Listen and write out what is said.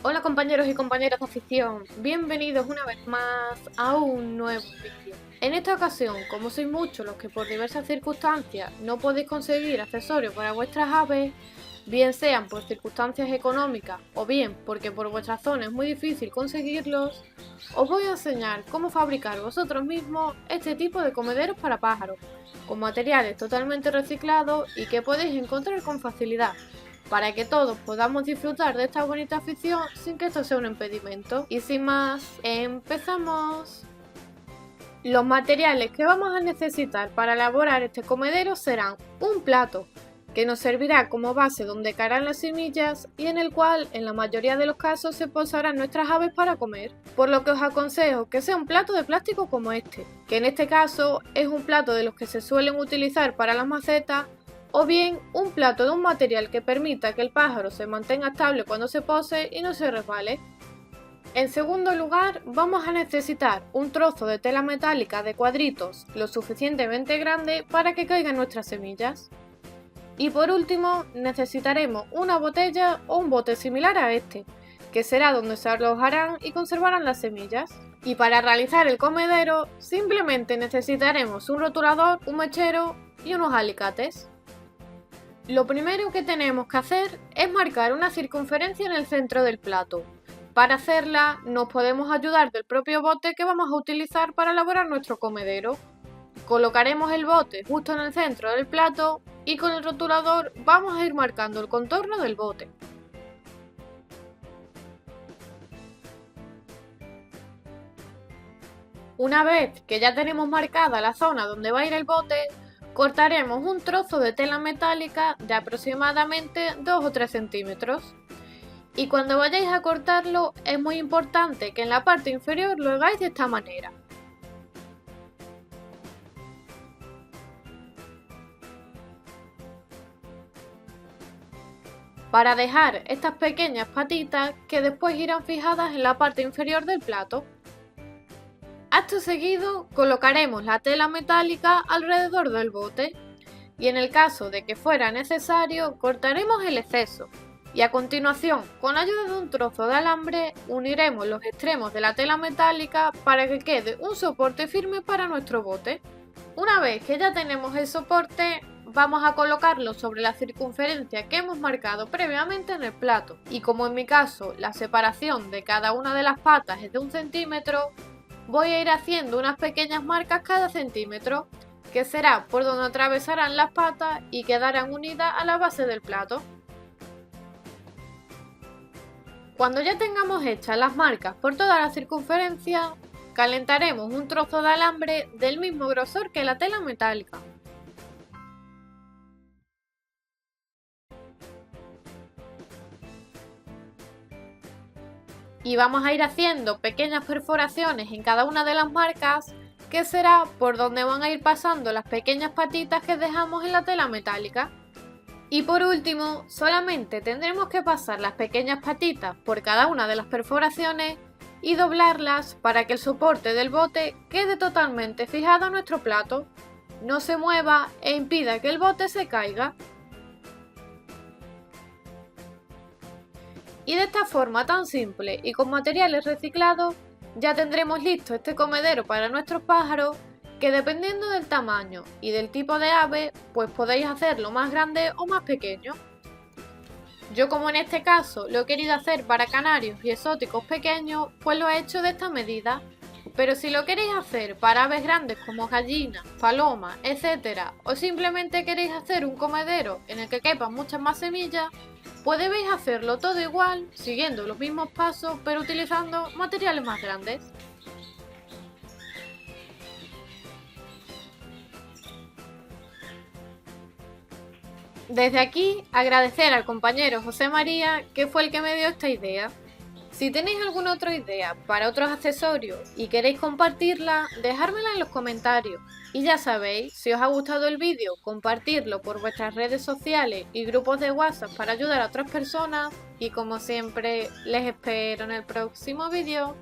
Hola compañeros y compañeras de afición, bienvenidos una vez más a un nuevo vídeo. En esta ocasión, como sois muchos los que por diversas circunstancias no podéis conseguir accesorios para vuestras aves, bien sean por circunstancias económicas o bien porque por vuestra zona es muy difícil conseguirlos, os voy a enseñar cómo fabricar vosotros mismos este tipo de comederos para pájaros, con materiales totalmente reciclados y que podéis encontrar con facilidad, para que todos podamos disfrutar de esta bonita afición sin que esto sea un impedimento. Y sin más, empezamos. Los materiales que vamos a necesitar para elaborar este comedero serán un plato, que nos servirá como base donde caerán las semillas y en el cual en la mayoría de los casos se posarán nuestras aves para comer, por lo que os aconsejo que sea un plato de plástico como este, que en este caso es un plato de los que se suelen utilizar para las macetas, o bien un plato de un material que permita que el pájaro se mantenga estable cuando se pose y no se resbale. En segundo lugar, vamos a necesitar un trozo de tela metálica de cuadritos lo suficientemente grande para que caigan nuestras semillas. Y por último, necesitaremos una botella o un bote similar a este, que será donde se alojarán y conservarán las semillas. Y para realizar el comedero, simplemente necesitaremos un rotulador, un mechero y unos alicates. Lo primero que tenemos que hacer es marcar una circunferencia en el centro del plato. Para hacerla nos podemos ayudar del propio bote que vamos a utilizar para elaborar nuestro comedero. Colocaremos el bote justo en el centro del plato y con el rotulador vamos a ir marcando el contorno del bote. Una vez que ya tenemos marcada la zona donde va a ir el bote, cortaremos un trozo de tela metálica de aproximadamente 2 o 3 centímetros. Y cuando vayáis a cortarlo es muy importante que en la parte inferior lo hagáis de esta manera. Para dejar estas pequeñas patitas que después irán fijadas en la parte inferior del plato. Acto seguido colocaremos la tela metálica alrededor del bote y en el caso de que fuera necesario cortaremos el exceso y a continuación con ayuda de un trozo de alambre uniremos los extremos de la tela metálica para que quede un soporte firme para nuestro bote. Una vez que ya tenemos el soporte, vamos a colocarlo sobre la circunferencia que hemos marcado previamente en el plato y como en mi caso la separación de cada una de las patas es de 1 centímetro, voy a ir haciendo unas pequeñas marcas cada centímetro, que será por donde atravesarán las patas y quedarán unidas a la base del plato. Cuando ya tengamos hechas las marcas por toda la circunferencia, calentaremos un trozo de alambre del mismo grosor que la tela metálica. Y vamos a ir haciendo pequeñas perforaciones en cada una de las marcas, que será por donde van a ir pasando las pequeñas patitas que dejamos en la tela metálica. Y por último, solamente tendremos que pasar las pequeñas patitas por cada una de las perforaciones y doblarlas para que el soporte del bote quede totalmente fijado a nuestro plato, no se mueva e impida que el bote se caiga. Y de esta forma tan simple y con materiales reciclados, ya tendremos listo este comedero para nuestros pájaros, que dependiendo del tamaño y del tipo de ave, pues podéis hacerlo más grande o más pequeño. Yo como en este caso lo he querido hacer para canarios y exóticos pequeños, pues lo he hecho de esta medida. Pero si lo queréis hacer para aves grandes como gallinas, palomas, etc. o simplemente queréis hacer un comedero en el que quepan muchas más semillas, pues debéis hacerlo todo igual, siguiendo los mismos pasos, pero utilizando materiales más grandes. Desde aquí, agradecer al compañero José María, que fue el que me dio esta idea. Si tenéis alguna otra idea para otros accesorios y queréis compartirla, dejármela en los comentarios. Y ya sabéis, si os ha gustado el vídeo, compartirlo por vuestras redes sociales y grupos de WhatsApp para ayudar a otras personas. Y como siempre, les espero en el próximo vídeo.